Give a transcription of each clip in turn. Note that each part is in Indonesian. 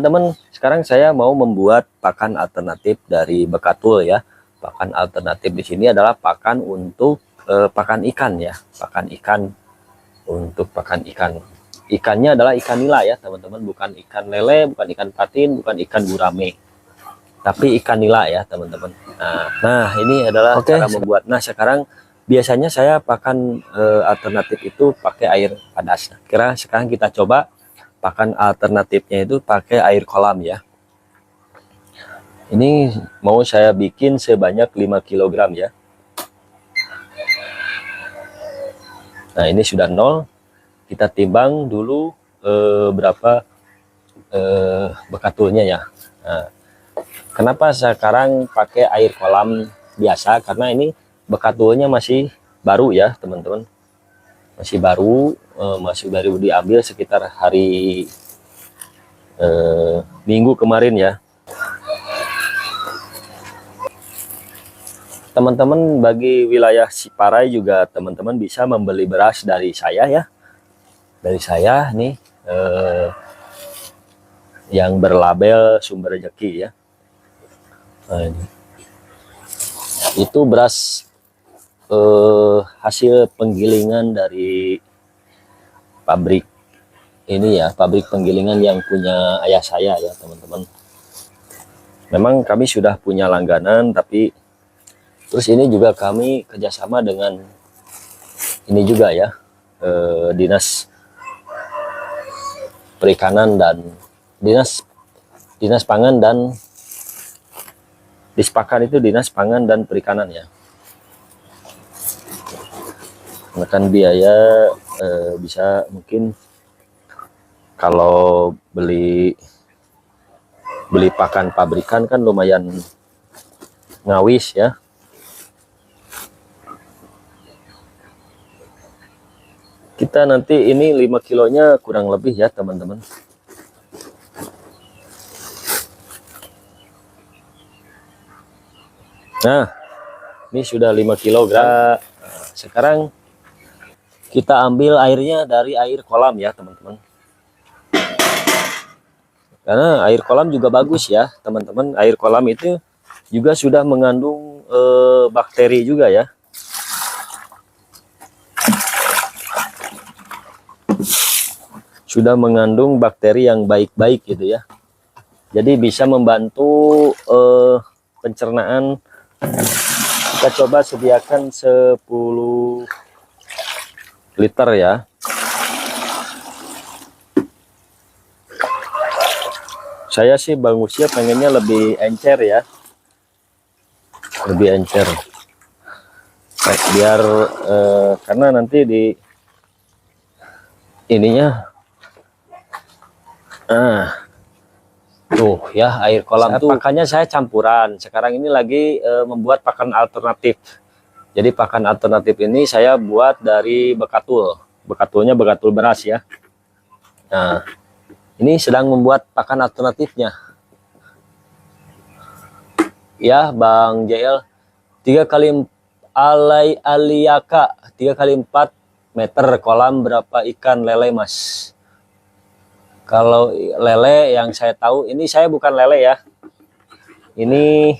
Teman-teman, sekarang saya mau membuat pakan alternatif dari bekatul ya. Pakan alternatif di sini adalah pakan untuk pakan ikan ya. Pakan ikan untuk pakan ikan. Ikannya adalah ikan nila ya, teman-teman. Bukan ikan lele, bukan ikan patin, bukan ikan gurame. Tapi ikan nila ya, teman-teman. Nah, ini adalah cara membuat. Nah, sekarang biasanya saya pakan alternatif itu pakai air padas. Sekarang kita coba pakan alternatifnya itu pakai air kolam ya. Ini mau saya bikin sebanyak 5 kg ya. Nah, ini sudah 0. Kita timbang dulu berapa bekatulnya ya. Nah, kenapa sekarang pakai air kolam biasa? Karena ini bekatulnya masih baru ya, teman-teman. Masih baru diambil sekitar hari Minggu kemarin ya. Teman-teman bagi wilayah Ciparai juga teman-teman bisa membeli beras dari saya ya. Dari saya nih yang berlabel Sumber Rezeki ya. Nah, ini. Itu beras hasil penggilingan dari pabrik ini ya, pabrik penggilingan yang punya ayah saya ya, teman-teman. Memang kami sudah punya langganan, tapi terus ini juga kami kerjasama dengan ini juga ya, dinas perikanan dan dinas pangan dan Dispakan itu dinas pangan dan perikanan ya. Menekan biaya bisa mungkin kalau beli pakan pabrikan kan lumayan ngawis ya. Kita nanti ini 5 kilonya kurang lebih ya, teman-teman. Nah, ini sudah 5 kg. Sekarang kita ambil airnya dari air kolam ya, teman-teman. Karena air kolam juga bagus ya, teman-teman. Air kolam itu juga sudah mengandung bakteri juga ya. Sudah mengandung bakteri yang baik-baik gitu ya. Jadi bisa membantu pencernaan. Kita coba sediakan 10 liter ya. Saya sih bagusnya pengennya lebih encer ya. Lebih encer. Biar karena nanti di ininya tuh ya, air kolam tuh pakannya saya campuran. Sekarang ini lagi membuat pakan alternatif. Jadi pakan alternatif ini saya buat dari bekatul. Bekatulnya bekatul beras ya. Nah, ini sedang membuat pakan alternatifnya. Ya, Bang JL. 3 kali aliaka 3 kali 4 meter kolam berapa ikan lele, Mas? Kalau lele yang saya tahu, ini saya bukan lele ya. Ini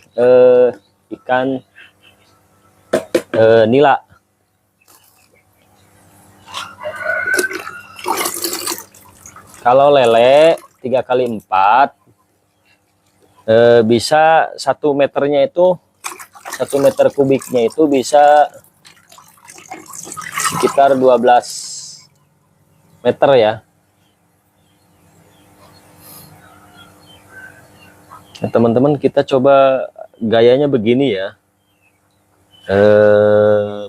ikan nila. Kalau lele 3 kali 4 bisa 1 meternya itu 1 meter kubiknya itu bisa sekitar 12 meter ya. Nah, teman-teman, kita coba gayanya begini ya,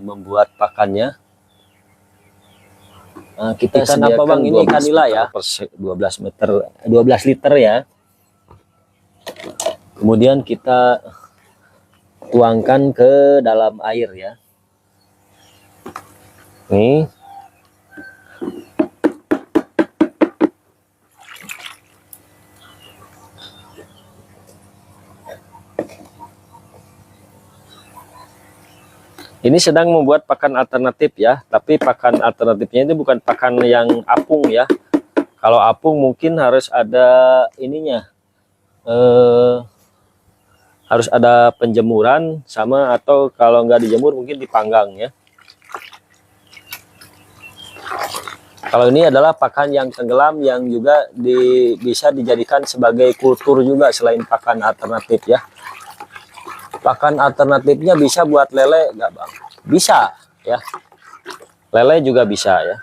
membuat pakannya. Nah, kita ikan apa, Bang? Ini ikan nila ya, 12 liter ya. Kemudian kita tuangkan ke dalam air ya. Nih. Ini sedang membuat pakan alternatif ya, tapi pakan alternatifnya itu bukan pakan yang apung ya. Kalau apung mungkin harus ada ininya, harus ada penjemuran sama, atau kalau nggak dijemur mungkin dipanggang ya. Kalau ini adalah pakan yang tenggelam yang juga bisa dijadikan sebagai kultur juga selain pakan alternatif ya. Pakan alternatifnya bisa buat lele nggak Bang? Bisa ya. Lele juga bisa ya.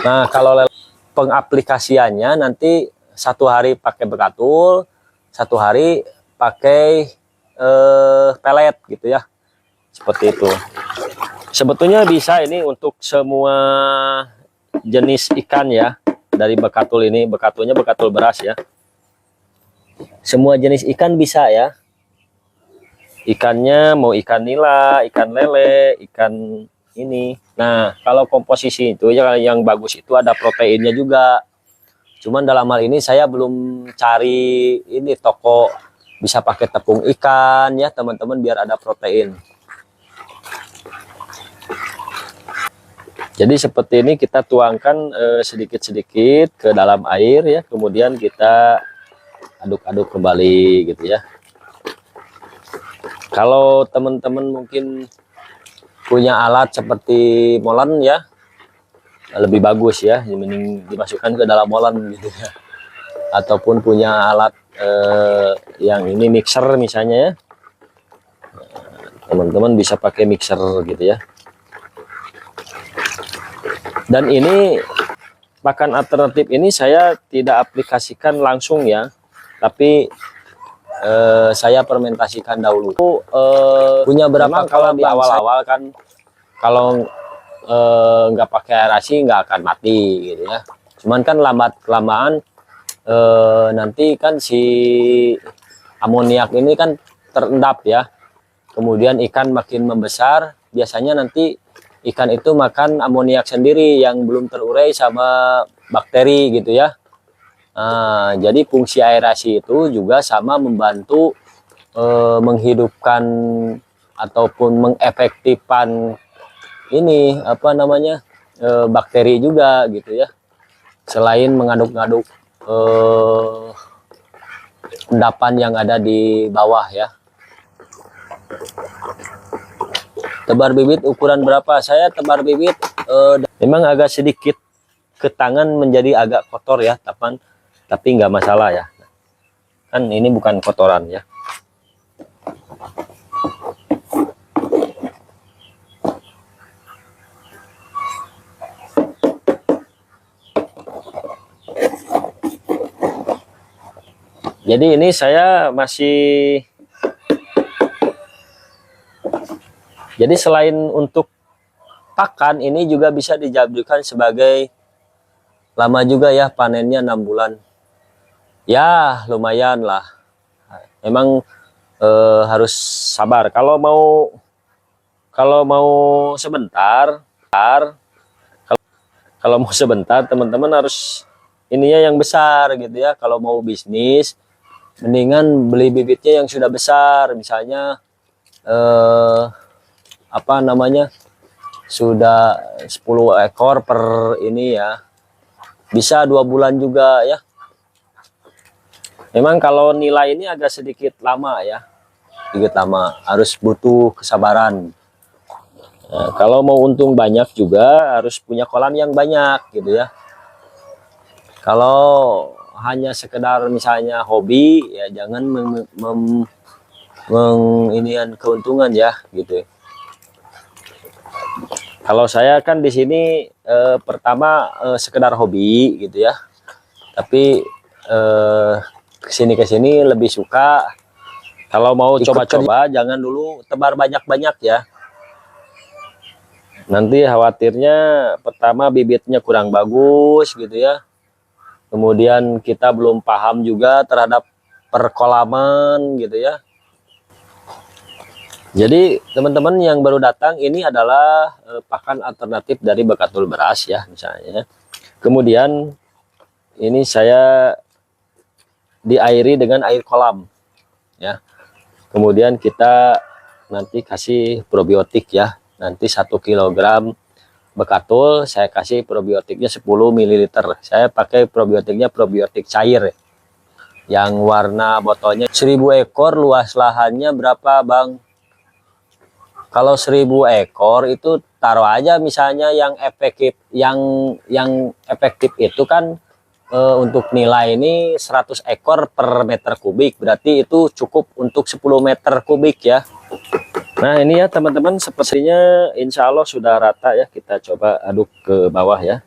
Nah, kalau lele, pengaplikasiannya nanti 1 hari pakai bekatul, 1 hari pakai pelet gitu ya, seperti itu. Sebetulnya bisa ini untuk semua jenis ikan ya, dari bekatul ini. Bekatulnya bekatul beras ya, semua jenis ikan bisa ya. Ikannya mau ikan nila, ikan lele, ikan ini. Nah, kalau komposisi itu ya, yang bagus itu ada proteinnya juga. Cuman dalam hal ini saya belum cari ini toko bisa pakai tepung ikan ya teman-teman, biar ada protein. Jadi seperti ini kita tuangkan sedikit-sedikit ke dalam air ya, kemudian kita aduk-aduk kembali gitu ya. Kalau teman-teman mungkin punya alat seperti molen ya, lebih bagus ya, mending dimasukkan ke dalam molen gitu ya. Ataupun punya alat yang ini mixer misalnya ya, teman-teman bisa pakai mixer gitu ya. Dan ini pakan alternatif ini saya tidak aplikasikan langsung ya, tapi saya fermentasikan dahulu. Punya berapa, kalau di awal-awal kan kalau nggak pakai aerasi nggak akan mati gitu ya. Cuman kan lambat kelamaan nanti kan si amoniak ini kan terendap ya. Kemudian ikan makin membesar, biasanya nanti ikan itu makan amoniak sendiri yang belum terurai sama bakteri gitu ya. Nah, jadi fungsi aerasi itu juga sama membantu menghidupkan ataupun mengefektifkan ini apa namanya bakteri juga gitu ya. Selain mengaduk-aduk endapan yang ada di bawah ya. Tebar bibit ukuran berapa? Saya tebar bibit memang agak sedikit ke tangan, menjadi agak kotor ya, tapi nggak masalah ya. Kan ini bukan kotoran ya. Jadi ini saya masih, jadi selain untuk pakan, ini juga bisa dijadikan sebagai, lama juga ya panennya 6 bulan. Ya lumayan lah. Memang harus sabar. Kalau mau sebentar, kalau mau sebentar teman-teman harus ininya yang besar gitu ya. Kalau mau bisnis, mendingan beli bibitnya yang sudah besar, misalnya apa namanya, sudah 10 ekor per ini ya, bisa 2 bulan juga ya. Memang kalau nilai ini agak sedikit lama ya, sedikit lama, harus butuh kesabaran. Nah, kalau mau untung banyak juga harus punya kolam yang banyak gitu ya. Kalau hanya sekedar misalnya hobi ya, jangan inian keuntungan ya gitu. Kalau saya kan di sini pertama sekedar hobi gitu ya, tapi kesini lebih suka. Kalau mau coba-coba jangan dulu tebar banyak-banyak ya, nanti khawatirnya pertama bibitnya kurang bagus gitu ya, kemudian kita belum paham juga terhadap perkolaman gitu ya. Jadi teman-teman yang baru datang, ini adalah pakan alternatif dari bekatul beras ya misalnya. Kemudian ini saya diairi dengan air kolam ya. Kemudian kita nanti kasih probiotik ya. Nanti 1 kilogram bekatul, saya kasih probiotiknya 10 ml. Saya pakai probiotiknya probiotik cair yang warna botolnya 1000 ekor. Luas lahannya berapa Bang? Kalau 1000 ekor itu taruh aja misalnya yang efektif, yang efektif itu kan untuk nilai ini 100 ekor per meter kubik, berarti itu cukup untuk 10 meter kubik ya. Nah ini ya teman-teman, sepertinya insya Allah sudah rata ya. Kita coba aduk ke bawah ya.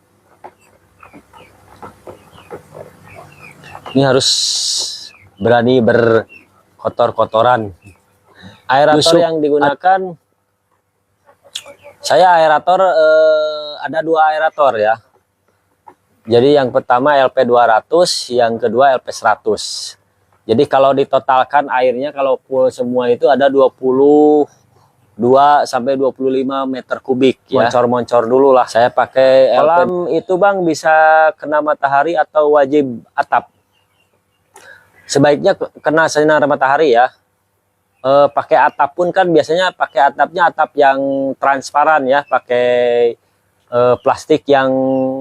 Ini harus berani berkotor-kotoran. Aerator yang digunakan, saya aerator ada 2 aerator ya. Jadi yang pertama LP200, yang kedua LP100. Jadi kalau ditotalkan airnya kalau full semua itu ada 22 sampai 25 meter kubik ya. Moncor-moncor dulu lah. Saya pakai kolam itu Bang, bisa kena matahari atau wajib atap? Sebaiknya kena sinar matahari ya. Pakai atap pun kan biasanya pakai atapnya atap yang transparan ya, pakai plastik yang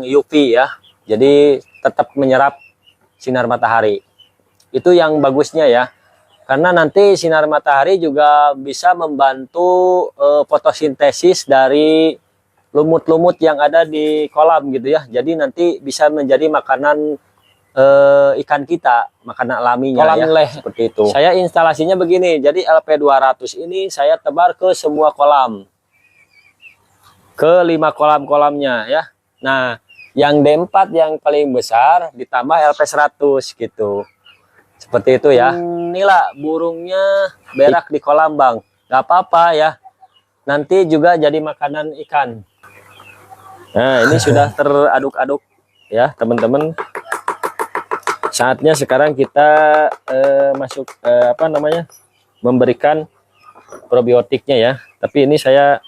UV ya. Jadi tetap menyerap sinar matahari. Itu yang bagusnya ya. Karena nanti sinar matahari juga bisa membantu fotosintesis dari lumut-lumut yang ada di kolam gitu ya. Jadi nanti bisa menjadi makanan ikan kita, makanan alaminya kolam ya, leh seperti itu. Saya instalasinya begini, jadi LP200 ini saya tebar ke semua kolam, ke 5 kolam-kolamnya ya. Nah yang D4 yang paling besar ditambah LP100 gitu, seperti itu ya. Inilah burungnya berak di kolam Bang, nggak apa-apa ya, nanti juga jadi makanan ikan. Nah ini sudah teraduk-aduk ya teman-teman. Saatnya sekarang kita masuk memberikan probiotiknya ya. Tapi ini saya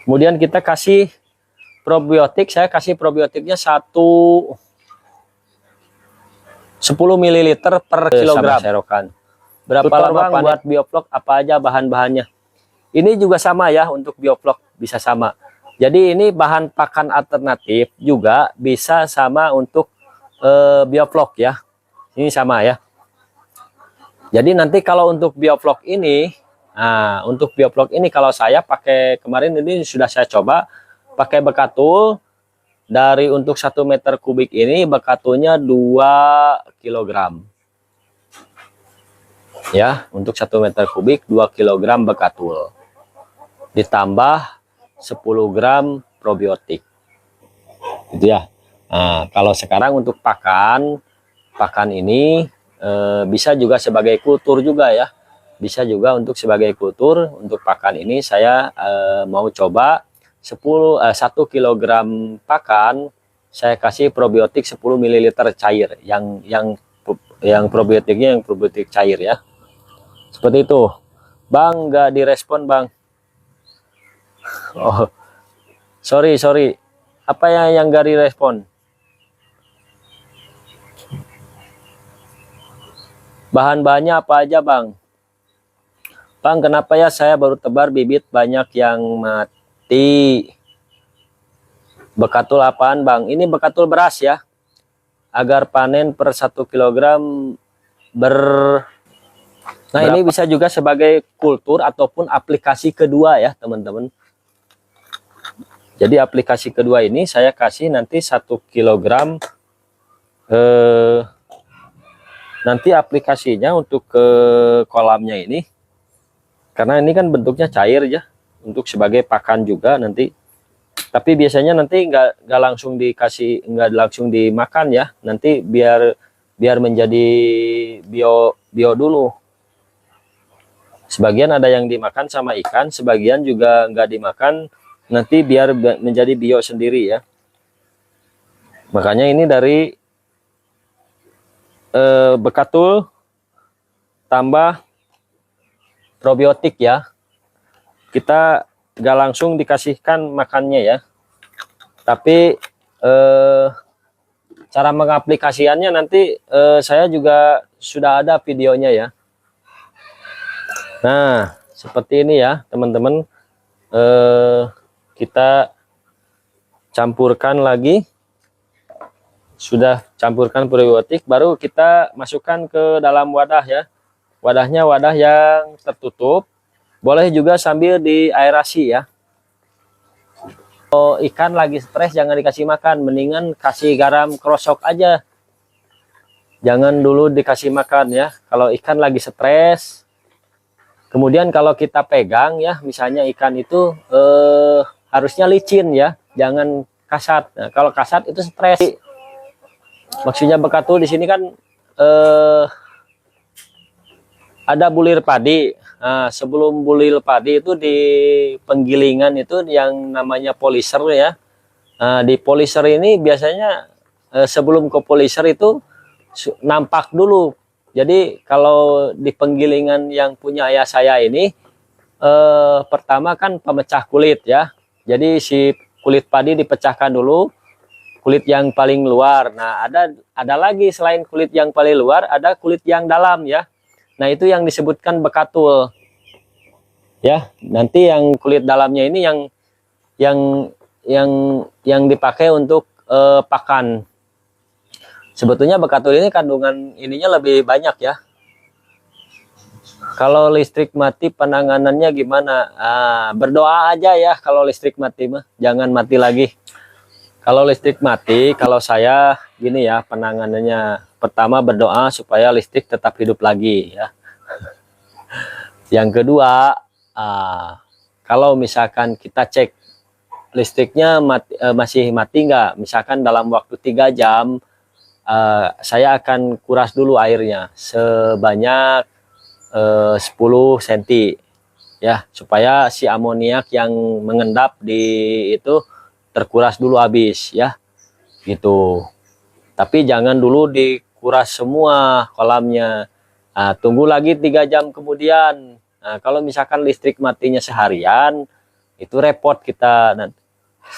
kemudian kita kasih probiotik, saya kasih probiotiknya 10 ml per kilogram. Serokan. Berapa lama buat bioflok, apa aja bahan-bahannya? Ini juga sama ya untuk bioflok, bisa sama. Jadi ini bahan pakan alternatif juga bisa sama untuk bioflok ya, ini sama ya. Jadi nanti kalau untuk bioflok ini, untuk bioflok ini kalau saya pakai kemarin ini sudah saya coba pakai bekatul dari untuk 1 meter kubik ini bekatulnya 2 kg ya. Untuk 1 meter kubik 2 kg bekatul ditambah 10 gram probiotik gitu ya. Nah, kalau sekarang untuk pakan ini bisa juga sebagai kultur juga ya, bisa juga untuk sebagai kultur. Untuk pakan ini saya mau coba 1 kg pakan saya kasih probiotik 10 ml cair, yang probiotiknya yang probiotik cair ya, seperti itu. Bang nggak direspon Bang. Oh sorry, apa yang nggak direspon? Bahan-bahannya apa aja Bang? Bang kenapa ya saya baru tebar bibit banyak yang mati? Bekatul apaan Bang? Ini bekatul beras ya, agar panen per 1 kg Nah ini bisa juga sebagai kultur ataupun aplikasi kedua ya teman-teman. Jadi aplikasi kedua ini saya kasih nanti 1 kg nanti aplikasinya untuk ke kolamnya ini, karena ini kan bentuknya cair ya, untuk sebagai pakan juga nanti. Tapi biasanya nanti nggak langsung dikasih, nggak langsung dimakan ya, nanti biar menjadi bio dulu. Sebagian ada yang dimakan sama ikan, sebagian juga nggak dimakan, nanti biar menjadi bio sendiri ya. Makanya ini dari bekatul tambah probiotik ya, kita nggak langsung dikasihkan makannya ya, tapi cara mengaplikasiannya nanti saya juga sudah ada videonya ya. Nah seperti ini ya teman-teman, kita campurkan lagi. Sudah campurkan probiotik, baru kita masukkan ke dalam wadah ya. Wadahnya wadah yang tertutup. Boleh juga sambil diaerasi ya. Kalau ikan lagi stres jangan dikasih makan, mendingan kasih garam krosok aja. Jangan dulu dikasih makan ya. Kalau ikan lagi stres. Kemudian kalau kita pegang ya, misalnya ikan itu harusnya licin ya, jangan kasat. Nah, kalau kasat itu stres. Maksudnya bekatul di sini kan ada bulir padi. Nah, sebelum bulir padi itu di penggilingan itu yang namanya polisher ya. Nah, di polisher ini biasanya sebelum ke polisher itu nampak dulu. Jadi kalau di penggilingan yang punya ayah saya ini pertama kan pemecah kulit ya. Jadi si kulit padi dipecahkan dulu, kulit yang paling luar. Nah, ada lagi selain kulit yang paling luar, ada kulit yang dalam ya. Nah, itu yang disebutkan bekatul. Ya, nanti yang kulit dalamnya ini yang dipakai untuk pakan. Sebetulnya bekatul ini kandungan ininya lebih banyak ya. Kalau listrik mati penanganannya gimana? Berdoa aja ya kalau listrik mati mah, jangan mati lagi. Kalau listrik mati, kalau saya gini ya penanganannya. Pertama berdoa supaya listrik tetap hidup lagi ya. Yang kedua, kalau misalkan kita cek listriknya masih mati nggak, misalkan dalam waktu 3 jam, saya akan kuras dulu airnya sebanyak 10 cm ya, supaya si amoniak yang mengendap di itu terkuras dulu habis ya gitu. Tapi jangan dulu dikuras semua kolamnya. Tunggu lagi 3 jam kemudian. Kalau misalkan listrik matinya seharian itu repot kita.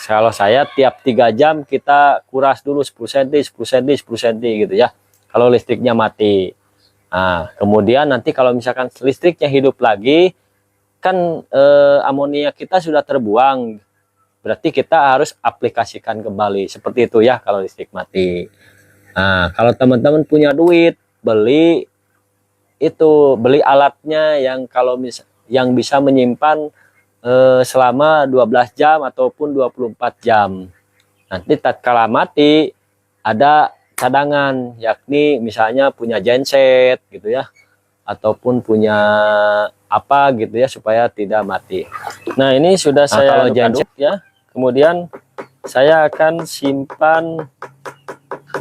Kalau saya tiap 3 jam kita kuras dulu 10 cm 10 cm 10 cm gitu ya, kalau listriknya mati. Kemudian nanti kalau misalkan listriknya hidup lagi kan amonia kita sudah terbuang, berarti kita harus aplikasikan kembali seperti itu ya kalau listrik mati. Kalau teman-teman punya duit, beli alatnya yang yang bisa menyimpan selama 12 jam ataupun 24 jam. Nanti tatkala mati ada cadangan, yakni misalnya punya genset gitu ya, ataupun punya apa gitu ya, supaya tidak mati. Nah, ini sudah saya aduk ya. Kemudian saya akan simpan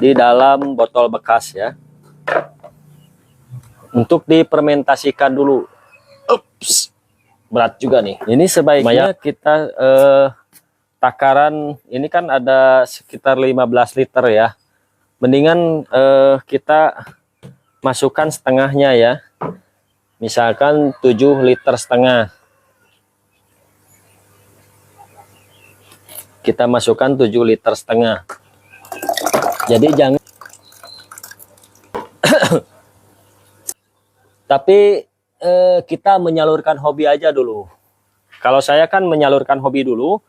di dalam botol bekas ya, untuk difermentasikan dulu. Ups, berat juga nih. Ini sebaiknya kita takaran ini kan ada sekitar 15 liter ya. Mendingan kita masukkan setengahnya ya. Misalkan 7,5 liter. Kita masukkan 7,5 liter. Jadi jangan tapi kita menyalurkan hobi aja dulu. Kalau saya kan menyalurkan hobi dulu,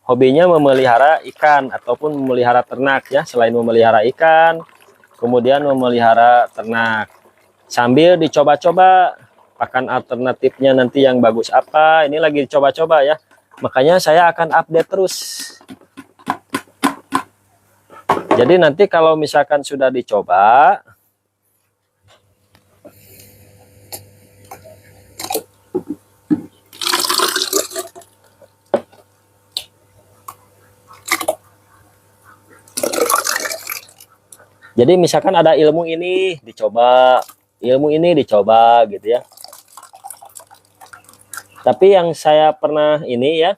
hobinya memelihara ikan ataupun memelihara ternak ya. Selain memelihara ikan, kemudian memelihara ternak, sambil dicoba-coba pakan alternatifnya nanti yang bagus apa. Ini lagi dicoba-coba ya, makanya saya akan update terus. Jadi nanti kalau misalkan sudah dicoba, jadi misalkan ada ilmu ini dicoba, ilmu ini dicoba gitu ya. Tapi yang saya pernah ini ya,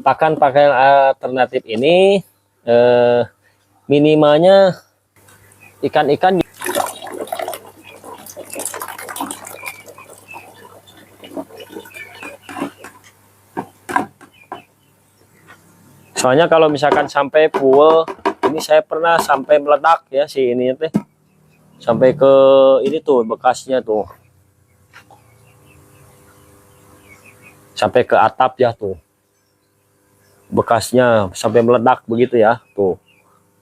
pakan alternatif ini minimalnya ikan-ikan. Soalnya kalau misalkan sampai full, ini saya pernah sampai meledak ya si ini teh, sampai ke ini tuh bekasnya tuh, sampai ke atap ya tuh. bekasnya sampai meledak begitu ya. Tuh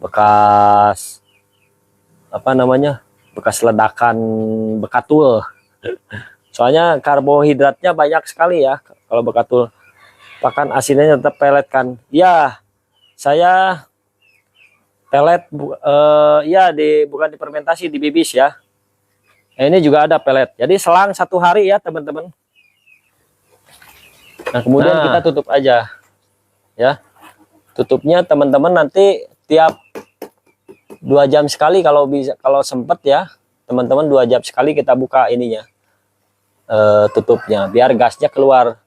bekas apa namanya, bekas ledakan bekatul. Soalnya karbohidratnya banyak sekali ya kalau bekatul. Pakan asinnya tetap pelet kan ya. Saya pelet ya bukan di fermentasi, di bibis ya. Nah, ini juga ada pelet, jadi selang 1 hari ya teman-teman. Nah kemudian kita tutup aja ya. Tutupnya teman-teman nanti tiap 2 jam sekali kalau bisa, kalau sempet ya teman-teman, 2 jam sekali kita buka ininya, tutupnya biar gasnya keluar.